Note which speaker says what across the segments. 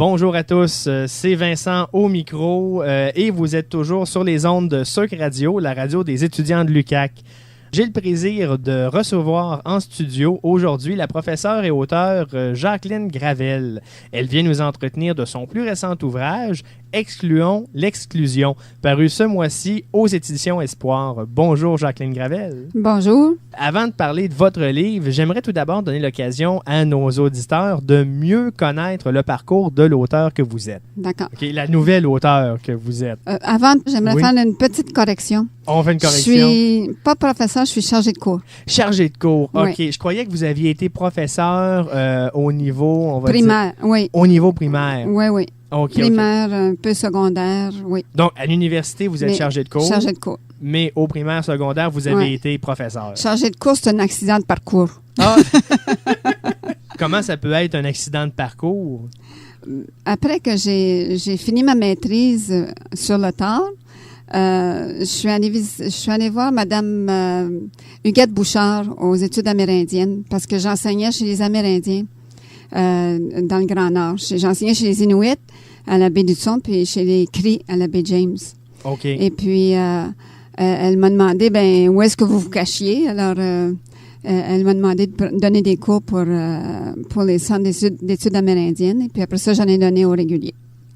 Speaker 1: Bonjour à tous, c'est Vincent au micro et vous êtes toujours sur les ondes de Sucre Radio, la radio des étudiants de l'UQAC. J'ai le plaisir de recevoir en studio aujourd'hui la professeure et auteure Jacqueline Gravel. Elle vient nous entretenir de son plus récent ouvrage « Excluons l'exclusion », paru ce mois-ci aux éditions Espoir. Bonjour Jacqueline Gravel.
Speaker 2: Bonjour.
Speaker 1: Avant de parler de votre livre, j'aimerais tout d'abord donner l'occasion à nos auditeurs de mieux connaître le parcours de l'auteur que vous êtes.
Speaker 2: D'accord.
Speaker 1: Okay, la nouvelle auteure que vous êtes.
Speaker 2: Avant, j'aimerais faire une petite correction.
Speaker 1: On fait une correction.
Speaker 2: Je suis pas professeur, je suis chargée de cours.
Speaker 1: Chargée de cours, OK.
Speaker 2: Oui.
Speaker 1: Je croyais que vous aviez été professeur au niveau, on va
Speaker 2: primaire,
Speaker 1: dire,
Speaker 2: oui.
Speaker 1: au niveau primaire.
Speaker 2: Oui, oui.
Speaker 1: Okay,
Speaker 2: primaire, un peu secondaire, oui.
Speaker 1: Donc, à l'université, vous êtes chargée de cours.
Speaker 2: Chargée de cours.
Speaker 1: Mais au primaire, secondaire, vous avez été professeur.
Speaker 2: Chargée de cours, c'est un accident de parcours.
Speaker 1: Ah! Comment ça peut être un accident de parcours?
Speaker 2: Après que j'ai fini ma maîtrise sur le tard, je suis allée voir Mme Huguette Bouchard aux études amérindiennes parce que j'enseignais chez les Amérindiens dans le Grand Nord. J'enseignais chez les Inuits à la baie d'Hudson puis chez les Cris à la baie James.
Speaker 1: OK.
Speaker 2: Et puis, elle m'a demandé, où est-ce que vous vous cachiez? Alors, elle m'a demandé de donner des cours pour les centres d'études amérindiennes. Et puis après ça, j'en ai donné au régulier.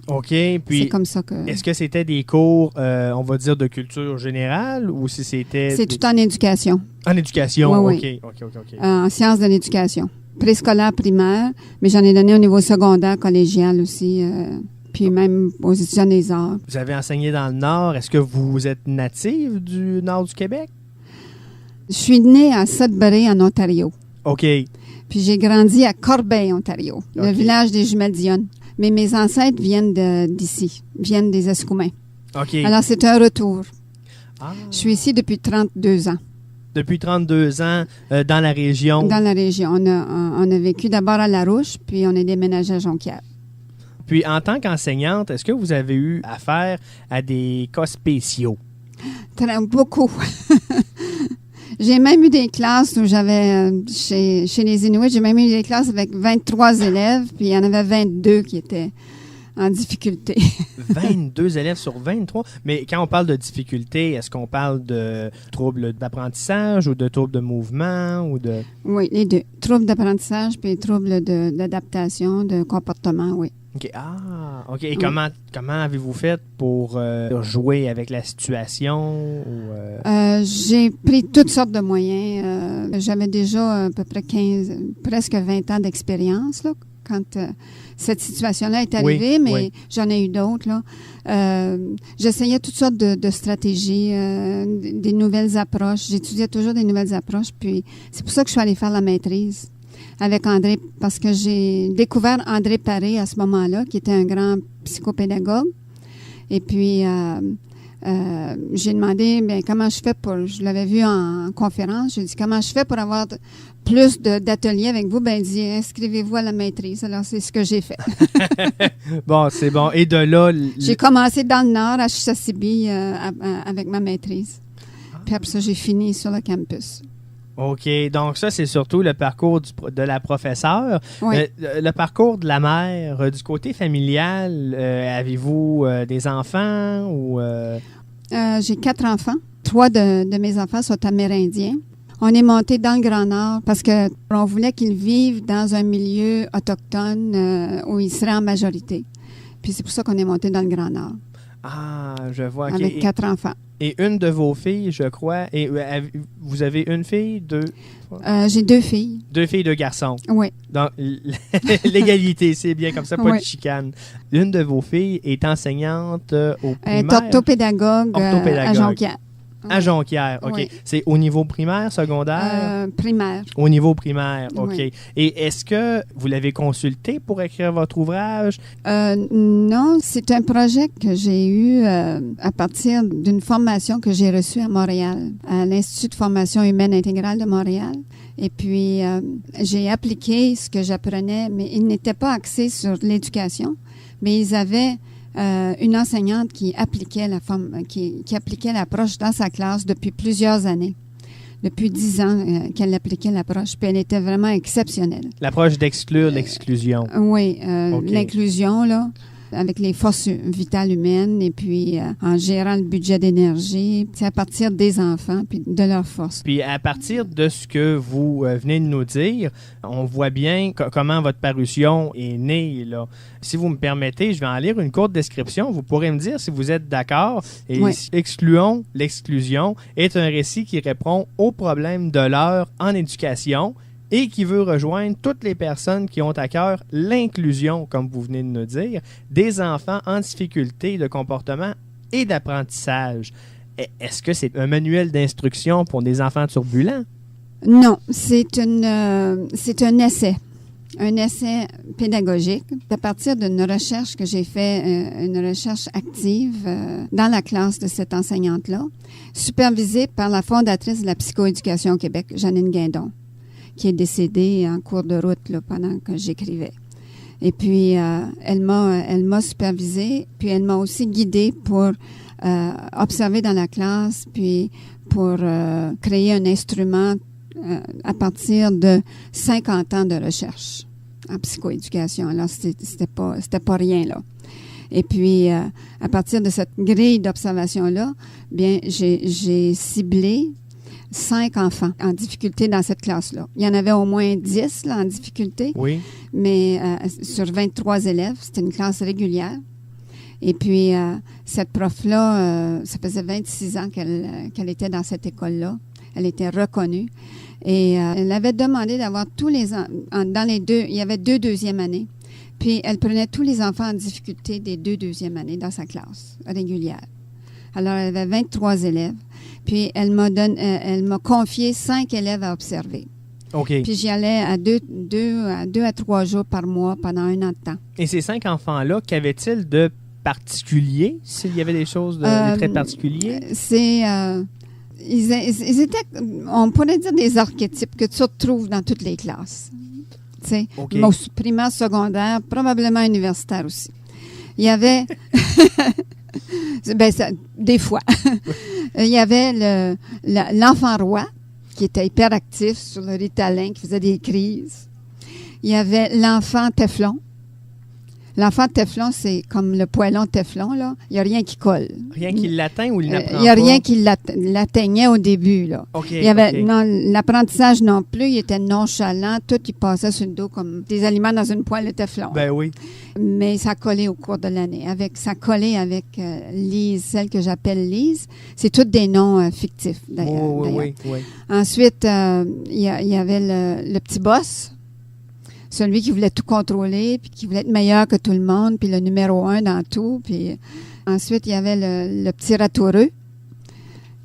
Speaker 1: OK. Puis,
Speaker 2: c'est comme ça que...
Speaker 1: Est-ce que c'était des cours, on va dire, de culture générale ou si c'était...
Speaker 2: C'est tout en éducation.
Speaker 1: En éducation,
Speaker 2: oui,
Speaker 1: OK.
Speaker 2: En sciences de l'éducation. Préscolaire, primaire, mais j'en ai donné au niveau secondaire, collégial aussi, puis même aux étudiants des arts.
Speaker 1: Vous avez enseigné dans le Nord. Est-ce que vous êtes native du Nord du Québec?
Speaker 2: Je suis née à Sudbury, en Ontario.
Speaker 1: OK.
Speaker 2: Puis j'ai grandi à Corbeil, Ontario, le village des Jumelles-Dionne. Mais mes ancêtres viennent d'ici, viennent des Escoumins.
Speaker 1: OK.
Speaker 2: Alors, c'est un retour.
Speaker 1: Ah.
Speaker 2: Je suis ici depuis 32 ans.
Speaker 1: Depuis 32 ans, dans la région?
Speaker 2: Dans la région. On a vécu d'abord à Larouche, puis on est déménagé à Jonquière.
Speaker 1: Puis, en tant qu'enseignante, est-ce que vous avez eu affaire à des cas spéciaux?
Speaker 2: Beaucoup. J'ai même eu des classes où j'avais, chez les Inuits, j'ai même eu des classes avec 23 élèves, puis il y en avait 22 qui étaient en difficulté.
Speaker 1: 22 élèves sur 23? Mais quand on parle de difficulté, est-ce qu'on parle de troubles d'apprentissage ou de troubles de mouvement ou de...
Speaker 2: Oui, les deux. Troubles d'apprentissage puis troubles d'adaptation, de comportement, oui.
Speaker 1: OK. Ah, OK. Et comment avez-vous fait pour jouer avec la situation?
Speaker 2: J'ai pris toutes sortes de moyens. J'avais déjà à peu près presque 20 ans d'expérience là, quand cette situation-là est arrivée, mais j'en ai eu d'autres. Là. J'essayais toutes sortes de stratégies, des nouvelles approches. J'étudiais toujours des nouvelles approches, puis c'est pour ça que je suis allée faire la maîtrise avec André, parce que j'ai découvert André Paré à ce moment-là, qui était un grand psychopédagogue. Et puis, j'ai demandé comment je fais je l'avais vu en conférence, j'ai dit comment je fais pour avoir plus d'ateliers avec vous. Il dit inscrivez-vous à la maîtrise. Alors, c'est ce que j'ai fait.
Speaker 1: Bon, c'est bon. Et de là...
Speaker 2: J'ai commencé dans le Nord, à Chisasibi, avec ma maîtrise. Puis après ça, j'ai fini sur le campus.
Speaker 1: OK. Donc, ça, c'est surtout le parcours de la professeure.
Speaker 2: Oui.
Speaker 1: Le parcours de la mère, du côté familial, avez-vous des enfants ou...
Speaker 2: J'ai 4 enfants. 3 de mes enfants sont amérindiens. On est monté dans le Grand Nord parce qu'on voulait qu'ils vivent dans un milieu autochtone où ils seraient en majorité. Puis c'est pour ça qu'on est monté dans le Grand Nord.
Speaker 1: Ah, je vois. Okay.
Speaker 2: Avec 4 enfants.
Speaker 1: Et une de vos filles, je crois, et vous avez une fille, 2?
Speaker 2: J'ai 2 filles.
Speaker 1: 2 filles, 2 garçons.
Speaker 2: Oui.
Speaker 1: Donc, l'égalité, c'est bien comme ça, pas de chicane. Une de vos filles est enseignante au primaire?
Speaker 2: Elle est orthopédagogue à Jonquière.
Speaker 1: À Jonquière, OK.
Speaker 2: Oui.
Speaker 1: C'est au niveau primaire, secondaire?
Speaker 2: Primaire.
Speaker 1: Au niveau primaire, OK.
Speaker 2: Oui.
Speaker 1: Et est-ce que vous l'avez consulté pour écrire votre ouvrage?
Speaker 2: Non, c'est un projet que j'ai eu à partir d'une formation que j'ai reçue à Montréal, à l'Institut de formation humaine intégrale de Montréal. Et puis, j'ai appliqué ce que j'apprenais, mais il n'était pas axé sur l'éducation, mais ils avaient... une enseignante qui appliquait qui appliquait l'approche dans sa classe depuis plusieurs années. depuis 10 ans qu'elle appliquait l'approche, puis elle était vraiment exceptionnelle.
Speaker 1: L'approche d'exclure l'exclusion.
Speaker 2: Oui, l'inclusion, là, avec les forces vitales humaines et puis en gérant le budget d'énergie, c'est à partir des enfants puis de leurs forces.
Speaker 1: Puis à partir de ce que vous venez de nous dire, on voit bien comment votre parution est née, là. Si vous me permettez, je vais en lire une courte description. Vous pourrez me dire si vous êtes d'accord. Et Excluons l'exclusion est un récit qui répond aux problèmes de l'heure en éducation et qui veut rejoindre toutes les personnes qui ont à cœur l'inclusion, comme vous venez de nous dire, des enfants en difficulté de comportement et d'apprentissage. Est-ce que c'est un manuel d'instruction pour des enfants turbulents?
Speaker 2: Non, c'est un essai. Un essai pédagogique à partir d'une recherche que j'ai fait, une recherche active dans la classe de cette enseignante-là, supervisée par la fondatrice de la psychoéducation au Québec, Janine Guindon, qui est décédée en cours de route là, pendant que j'écrivais. Et puis, elle m'a supervisée, puis elle m'a aussi guidée pour observer dans la classe, puis pour créer un instrument à partir de 50 ans de recherche en psychoéducation. Alors, c'était pas rien, là. Et puis, à partir de cette grille d'observation-là, bien, j'ai ciblé 5 enfants en difficulté dans cette classe-là. Il y en avait au moins 10 là, en difficulté,
Speaker 1: oui.
Speaker 2: Mais sur 23 élèves, c'était une classe régulière. Et puis, cette prof-là, ça faisait 26 ans qu'elle était dans cette école-là. Elle était reconnue. Et elle avait demandé d'avoir tous les dans les deux, il y avait 2 deuxièmes années. Puis, elle prenait tous les enfants en difficulté des 2 deuxièmes années dans sa classe régulière. Alors, elle avait 23 élèves. Puis, elle m'a confié 5 élèves à observer.
Speaker 1: OK.
Speaker 2: Puis, j'y allais à 2 à 3 jours par mois pendant 1 an de temps.
Speaker 1: Et ces 5 enfants-là, qu'avaient-ils de particulier, s'il y avait des choses de très particuliers?
Speaker 2: Ils étaient, on pourrait dire, des archétypes que tu retrouves dans toutes les classes. Tu sais,
Speaker 1: okay.
Speaker 2: Primaire, secondaire, probablement universitaire aussi. Il y avait, des fois, il y avait l'enfant roi qui était hyperactif sur le Ritalin, qui faisait des crises. Il y avait l'enfant Teflon. L'enfant Teflon, c'est comme le poêlon Teflon, là. Il n'y a rien qui colle.
Speaker 1: Rien qui l'atteint ou il n'apprend pas?
Speaker 2: Il n'y a rien qui l'atteignait au début, là.
Speaker 1: Okay,
Speaker 2: il y avait, non, l'apprentissage non plus, il était nonchalant. Tout, il passait sur le dos comme des aliments dans une poêle de Teflon.
Speaker 1: Ben oui.
Speaker 2: Mais ça collait au cours de l'année. Ça collait avec Lise, celle que j'appelle Lise. C'est tous des noms fictifs, d'ailleurs.
Speaker 1: Oui.
Speaker 2: Ensuite, il y avait le petit boss. Celui qui voulait tout contrôler, puis qui voulait être meilleur que tout le monde, puis le numéro 1 dans tout. Puis ensuite, il y avait le petit ratoureux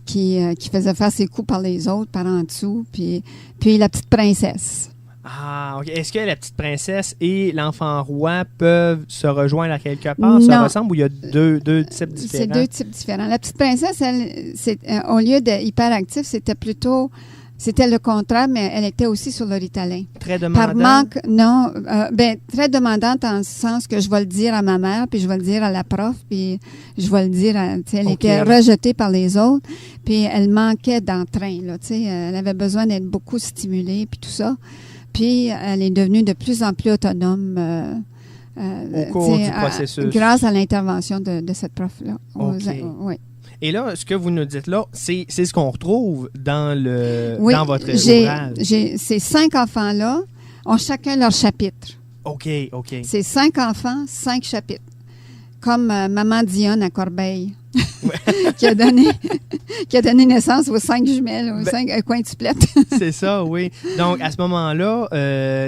Speaker 2: qui faisait faire ses coups par les autres, par en dessous. Puis la petite princesse.
Speaker 1: Ah, OK. Est-ce que la petite princesse et l'enfant roi peuvent se rejoindre à quelque part?
Speaker 2: Non.
Speaker 1: Ça ressemble ou il y a deux types différents?
Speaker 2: C'est 2 types différents. La petite princesse, elle, au lieu d'être hyperactive, c'était le contraire, mais elle était aussi sur le Ritalin.
Speaker 1: Très demandante?
Speaker 2: Par manque, non. Très demandante en ce sens que je vais le dire à ma mère, puis je vais le dire à la prof, puis je vais le dire elle était rejetée par les autres, puis elle manquait d'entrain, là, tu sais. Elle avait besoin d'être beaucoup stimulée, puis tout ça. Puis elle est devenue de plus en plus autonome
Speaker 1: au cours du processus.
Speaker 2: Grâce à l'intervention de cette prof-là.
Speaker 1: Oui. Et là, ce que vous nous dites là, c'est ce qu'on retrouve dans votre ouvrage.
Speaker 2: Ces 5 enfants-là ont chacun leur chapitre.
Speaker 1: OK.
Speaker 2: C'est 5 enfants, 5 chapitres. Comme Maman Dionne à Corbeil, qui a donné naissance aux 5 jumelles, aux 5 quintuplettes.
Speaker 1: C'est ça, oui. Donc, à ce moment-là,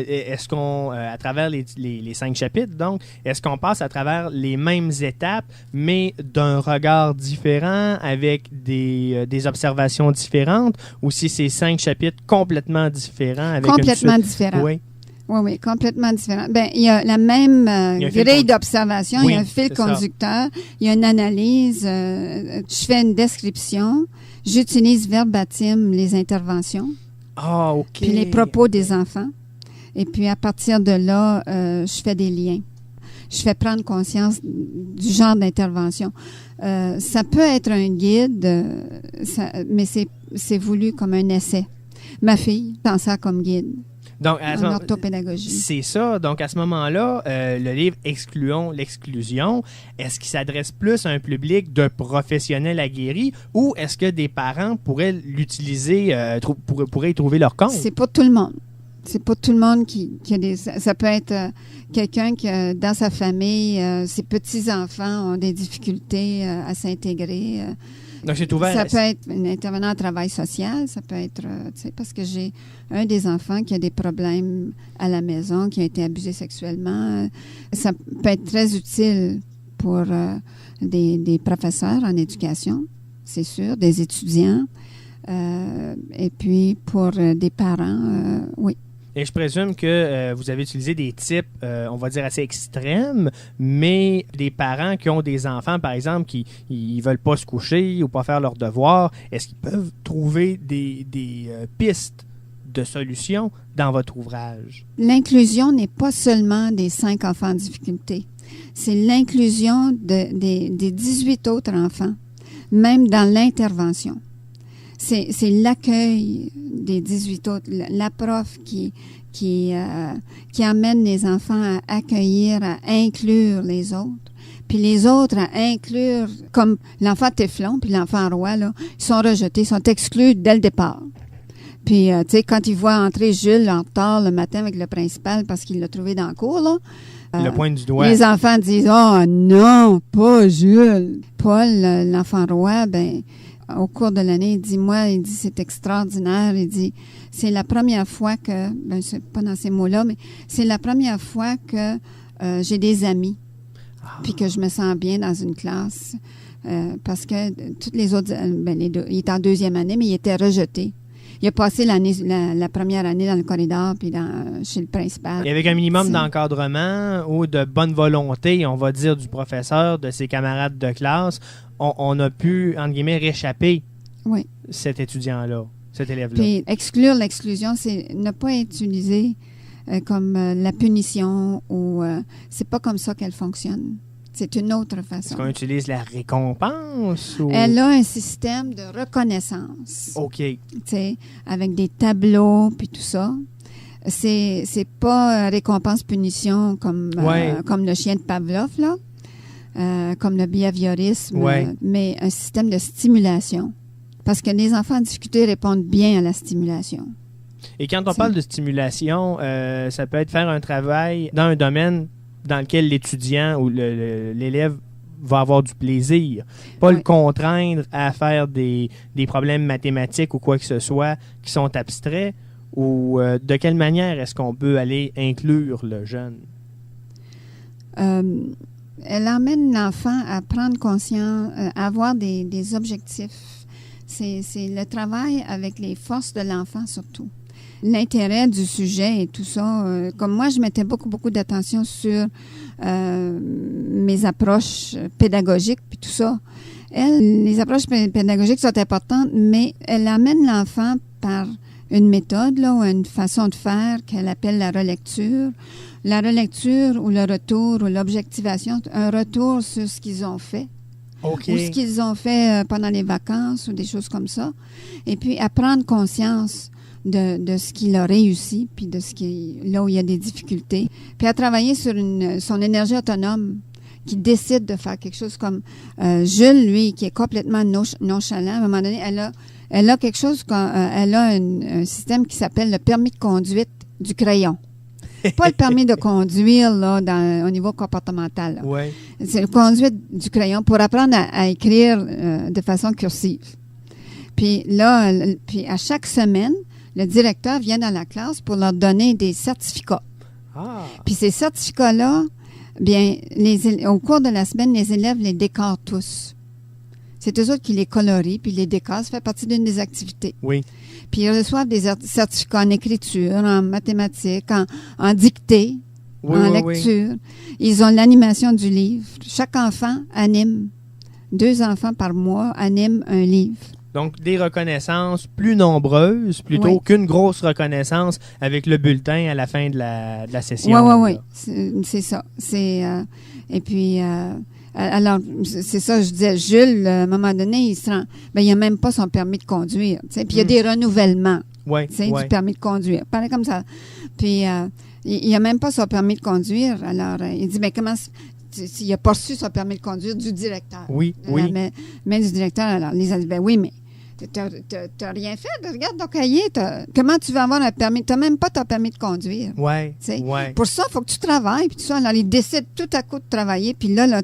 Speaker 1: est-ce qu'on, à travers les 5 chapitres, donc, est-ce qu'on passe à travers les mêmes étapes, mais d'un regard différent, avec des observations différentes, ou si c'est 5 chapitres complètement différents?
Speaker 2: Complètement différents.
Speaker 1: Oui.
Speaker 2: Oui, complètement différent. Il y a la même grille d'observation, il y a un fil conducteur, il y a une analyse, je fais une description, j'utilise verbatim les interventions, puis les propos des enfants, et puis à partir de là, je fais des liens. je fais prendre conscience du genre d'intervention. Ça peut être un guide, mais c'est voulu comme un essai. Ma fille prend ça comme guide.
Speaker 1: Donc,
Speaker 2: en orthopédagogie.
Speaker 1: C'est ça. Donc, à ce moment-là, le livre « Excluons l'exclusion », est-ce qu'il s'adresse plus à un public de professionnels aguerris ou est-ce que des parents pourraient l'utiliser, pourraient y trouver leur compte?
Speaker 2: C'est pas tout le monde. C'est pas tout le monde qui a des... Ça peut être quelqu'un qui, dans sa famille, ses petits-enfants ont des difficultés à s'intégrer.
Speaker 1: Donc, c'est ouvert.
Speaker 2: Ça peut être un intervenant en travail social, ça peut être, parce que j'ai un des enfants qui a des problèmes à la maison, qui a été abusé sexuellement. Ça peut être très utile pour des professeurs en éducation, c'est sûr, des étudiants, et puis pour des parents, oui.
Speaker 1: Et je présume que vous avez utilisé des types, on va dire, assez extrêmes, mais des parents qui ont des enfants, par exemple, qui ne veulent pas se coucher ou pas faire leurs devoirs, est-ce qu'ils peuvent trouver des pistes de solutions dans votre ouvrage?
Speaker 2: L'inclusion n'est pas seulement des 5 enfants en difficulté. C'est l'inclusion des 18 autres enfants, même dans l'intervention. C'est l'accueil des 18 autres, la prof qui amène les enfants à accueillir, à inclure les autres, puis les autres à inclure, comme l'enfant téflon puis l'enfant roi, là, ils sont rejetés, ils sont exclus dès le départ. Puis, tu sais, quand ils voient entrer Jules en retard le matin avec le principal parce qu'il l'a trouvé dans le cours, là,
Speaker 1: le pointe du doigt.
Speaker 2: Les enfants disent « Oh non, pas Jules! » Paul, l'enfant roi, au cours de l'année, il dit c'est extraordinaire. Il dit c'est la première fois que, c'est pas dans ces mots-là, mais c'est la première fois que j'ai des amis, puis que je me sens bien dans une classe, parce que toutes les autres, les deux, il était en 2e année, mais il était rejeté. Il a passé la première année dans le corridor puis chez le principal.
Speaker 1: Et avec un minimum d'encadrement ou de bonne volonté, on va dire, du professeur, de ses camarades de classe, on a pu, entre guillemets, réchapper cet étudiant-là, cet élève-là.
Speaker 2: Puis exclure l'exclusion, c'est ne pas utiliser comme la punition ou... c'est pas comme ça qu'elle fonctionne. C'est une autre façon.
Speaker 1: Est-ce qu'on utilise la récompense? Ou...
Speaker 2: Elle a un système de reconnaissance.
Speaker 1: OK.
Speaker 2: Tu sais, avec des tableaux puis tout ça. C'est pas récompense-punition comme le chien de Pavlov, là, comme le behaviorisme, mais un système de stimulation. Parce que les enfants en difficulté répondent bien à la stimulation.
Speaker 1: Et quand on parle de stimulation, ça peut être faire un travail dans un domaine dans lequel l'étudiant ou l'élève va avoir du plaisir. Pas le contraindre à faire des problèmes mathématiques ou quoi que ce soit qui sont abstraits. Ou de quelle manière est-ce qu'on peut aller inclure le jeune?
Speaker 2: Elle emmène l'enfant à prendre conscience, à avoir des objectifs. C'est le travail avec les forces de l'enfant surtout. L'intérêt du sujet et tout ça. Comme moi, je mettais beaucoup d'attention sur mes approches pédagogiques puis tout ça. Les approches pédagogiques sont importantes, mais elle amène l'enfant par une méthode ou une façon de faire qu'elle appelle la relecture. La relecture ou le retour ou l'objectivation, un retour sur ce qu'ils ont fait.
Speaker 1: Okay.
Speaker 2: Ou ce qu'ils ont fait pendant les vacances ou des choses comme ça. Et puis, à prendre conscience de ce qu'il a réussi, puis de là où il y a des difficultés. Puis à travailler sur son énergie autonome, qui décide de faire quelque chose comme Jules, lui, qui est complètement nonchalant. À un moment donné, elle a quelque chose, elle a un système qui s'appelle le permis de conduite du crayon. Pas le permis de conduire là, au niveau comportemental. Là.
Speaker 1: Ouais.
Speaker 2: C'est le conduite du crayon pour apprendre à écrire de façon cursive. Puis là, à chaque semaine, le directeur vient dans la classe pour leur donner des certificats.
Speaker 1: Ah.
Speaker 2: Puis ces certificats-là, bien, au cours de la semaine, les élèves les décorent tous. C'est eux autres qui les colorient, puis les décorent. Ça fait partie d'une des activités.
Speaker 1: Oui.
Speaker 2: Puis ils reçoivent des certificats en écriture, en mathématiques, en dictée, en lecture. Oui. Ils ont l'animation du livre. Chaque enfant anime. 2 enfants par mois animent un livre.
Speaker 1: Donc, des reconnaissances plus nombreuses plutôt qu'une grosse reconnaissance avec le bulletin à la fin de la session.
Speaker 2: Oui. C'est ça. Et puis, alors, c'est ça, je disais, Jules, à un moment donné, il n'a même pas son permis de conduire. Puis, il y a des renouvellements du permis de conduire. Pareil comme ça. Puis, il n'a même pas son permis de conduire. Alors, il dit, mais comment... Il a pas reçu son permis de conduire du directeur.
Speaker 1: Oui.
Speaker 2: Mais du directeur, alors, Lise a dit, ben oui, mais t'as rien fait. Regarde ton cahier. Comment tu vas avoir un permis? T'as même pas ton permis de conduire.
Speaker 1: Oui.
Speaker 2: Pour ça, il faut que tu travailles. Puis tout ça, alors, il décide tout à coup de travailler. Puis là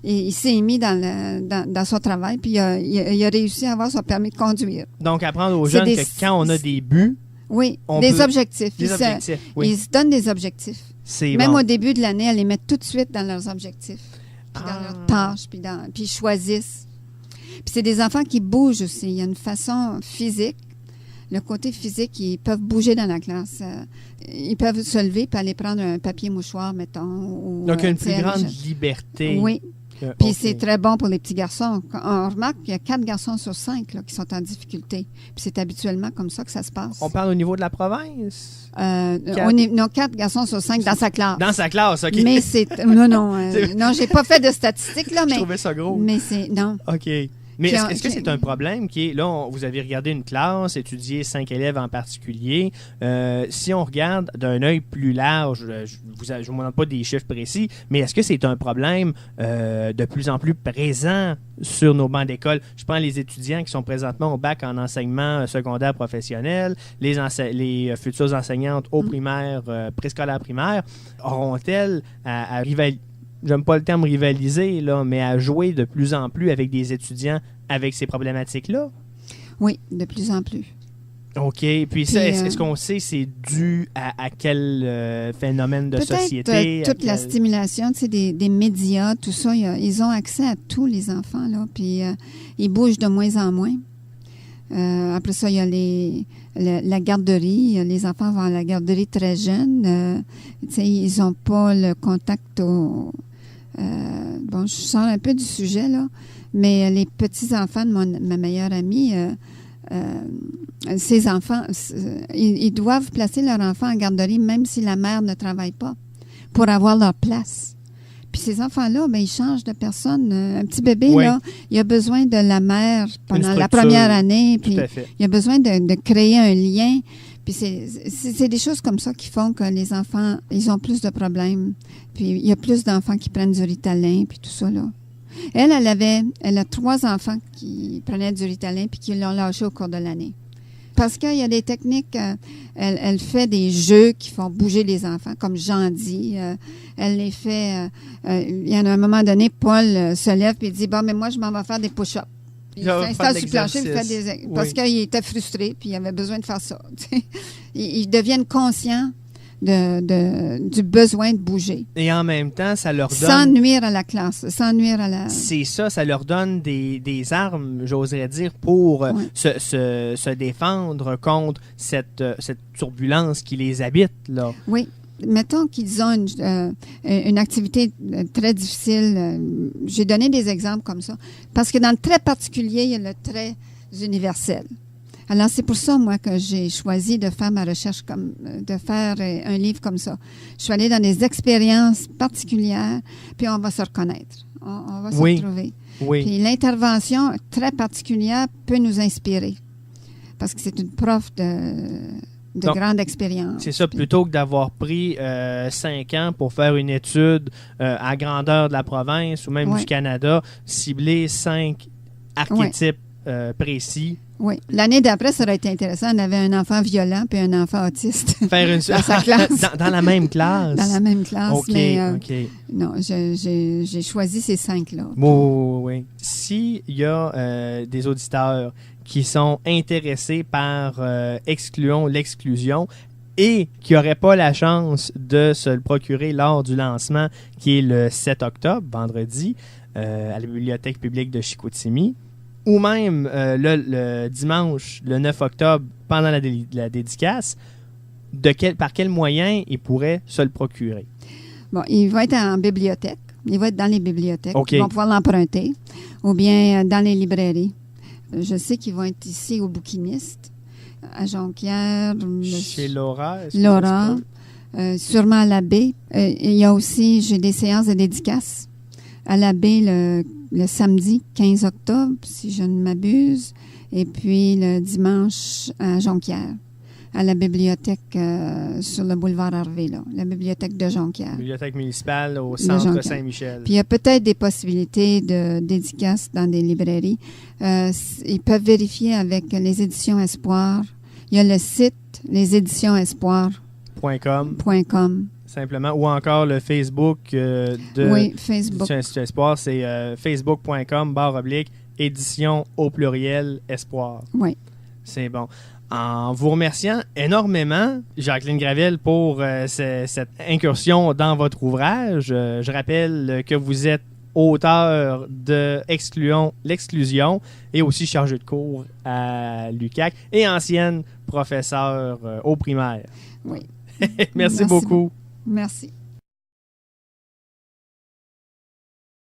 Speaker 2: il s'est mis dans son travail. Puis il a réussi à avoir son permis de conduire.
Speaker 1: Donc, apprendre aux jeunes que quand on a des buts...
Speaker 2: Oui, des objectifs.
Speaker 1: Des objectifs, oui.
Speaker 2: Ils se donnent des objectifs. Même au début de l'année, elles les mettent tout de suite dans leurs objectifs. Puis dans leurs tâches. Puis ils choisissent. Puis c'est des enfants qui bougent aussi. Il y a une façon physique. Le côté physique, ils peuvent bouger dans la classe. Ils peuvent se lever et aller prendre un papier mouchoir, mettons.
Speaker 1: Donc, une plus grande liberté.
Speaker 2: Oui. Puis c'est très bon pour les petits garçons. On remarque qu'il y a 4 garçons sur 5 qui sont en difficulté. Puis c'est habituellement comme ça que ça se passe.
Speaker 1: On parle au niveau de la province?
Speaker 2: 4 garçons sur 5 dans sa classe.
Speaker 1: Dans sa classe, OK.
Speaker 2: Mais c'est... Non, j'ai pas fait de statistiques, là, mais...
Speaker 1: Je trouvais ça gros.
Speaker 2: Mais c'est... Non.
Speaker 1: OK. Mais est-ce que c'est un problème qui est, là, vous avez regardé une classe, étudié 5 élèves en particulier. Si on regarde d'un œil plus large, je ne vous demande pas des chiffres précis, mais est-ce que c'est un problème de plus en plus présent sur nos bancs d'école? Je prends les étudiants qui sont présentement au bac en enseignement secondaire professionnel, les futures enseignantes au primaire, préscolaire primaire, auront-elles à rivaliser? J'aime pas le terme rivaliser, là, mais à jouer de plus en plus avec des étudiants avec ces problématiques-là?
Speaker 2: Oui, de plus en plus.
Speaker 1: OK. Puis ça, est-ce qu'on sait c'est dû à quel phénomène de société?
Speaker 2: Toute la stimulation, tu sais, des médias, tout ça, ils ont accès à tous les enfants, là, puis ils bougent de moins en moins. Après ça, il y a la garderie. Les enfants vont à la garderie très jeunes. Tu sais, ils n'ont pas le contact bon, je sors un peu du sujet, là, mais les petits-enfants de ma meilleure amie, ces enfants, ils doivent placer leur enfant en garderie même si la mère ne travaille pas pour avoir leur place. Puis ces enfants-là, ben, ils changent de personne. Un petit bébé, là, il a besoin de la mère pendant la première année. Puis il a besoin de créer un lien. Puis c'est des choses comme ça qui font que les enfants, ils ont plus de problèmes. Puis il y a plus d'enfants qui prennent du Ritalin, puis tout ça, là. Elle a 3 enfants qui prenaient du Ritalin puis qui l'ont lâché au cours de l'année. Parce qu'il y a des techniques, elle fait des jeux qui font bouger les enfants, comme Jean dit. Elle les fait, il y a un moment donné, Paul se lève et dit, bon, mais moi, je m'en vais faire des push-ups. Il s'installe sur le plancher, il fait parce qu'il était frustré, puis il avait besoin de faire ça. Ils deviennent conscients du besoin de bouger.
Speaker 1: Et en même temps, ça leur donne...
Speaker 2: Sans nuire à la classe, sans nuire à la...
Speaker 1: C'est ça leur donne des armes, j'oserais dire, pour se défendre contre cette turbulence qui les habite, là.
Speaker 2: Oui. Mettons qu'ils ont une activité très difficile. J'ai donné des exemples comme ça. Parce que dans le trait particulier, il y a le trait universel. Alors, c'est pour ça, moi, que j'ai choisi de faire ma recherche, de faire un livre comme ça. Je suis allée dans des expériences particulières, puis on va se reconnaître. On va se retrouver. Oui. Puis l'intervention très particulière peut nous inspirer. Parce que c'est une prof de grande expérience. C'est
Speaker 1: ça, plutôt que d'avoir pris 5 ans pour faire une étude à grandeur de la province ou même du Canada, cibler 5 archétypes précis.
Speaker 2: Oui. L'année d'après, ça aurait été intéressant. On avait un enfant violent puis un enfant autiste
Speaker 1: faire une... dans sa classe. dans la même classe?
Speaker 2: Dans la même classe.
Speaker 1: OK, OK.
Speaker 2: Non, j'ai choisi ces 5-là.
Speaker 1: Oui. S'il y a des auditeurs qui sont intéressés par Excluons l'exclusion et qui n'auraient pas la chance de se le procurer lors du lancement, qui est le 7 octobre, vendredi, à la Bibliothèque publique de Chicoutimi, ou même le dimanche, le 9 octobre, pendant la dédicace, par quel moyen ils pourraient se le procurer?
Speaker 2: Bon, il va être en bibliothèque. Il va être dans les bibliothèques.
Speaker 1: Okay.
Speaker 2: Ils vont pouvoir l'emprunter. Ou bien dans les librairies. Je sais qu'ils vont être ici au Bouquiniste, à Jonquière.
Speaker 1: Chez Laura.
Speaker 2: Laura, sûrement à la baie. Il y a aussi, j'ai des séances de dédicaces à la baie le samedi 15 octobre, si je ne m'abuse, et puis le dimanche à Jonquière, à la bibliothèque sur le boulevard Harvey, là, la bibliothèque de Jonquière.
Speaker 1: Bibliothèque municipale au centre Saint-Michel.
Speaker 2: Puis il y a peut-être des possibilités de dédicaces dans des librairies. Ils peuvent vérifier avec les éditions Espoir. Il y a le site leseditionsespoir.com.
Speaker 1: Simplement, ou encore le Facebook
Speaker 2: oui, Facebook.
Speaker 1: Institut Espoir, c'est facebook.com/édition au pluriel Espoir.
Speaker 2: Oui.
Speaker 1: C'est bon. En vous remerciant énormément, Jacqueline Gravel, pour cette incursion dans votre ouvrage. Je rappelle que vous êtes auteur de Excluons l'exclusion et aussi chargé de cours à l'UQAC et ancienne professeure au primaire.
Speaker 2: Oui.
Speaker 1: Merci beaucoup.
Speaker 2: Merci.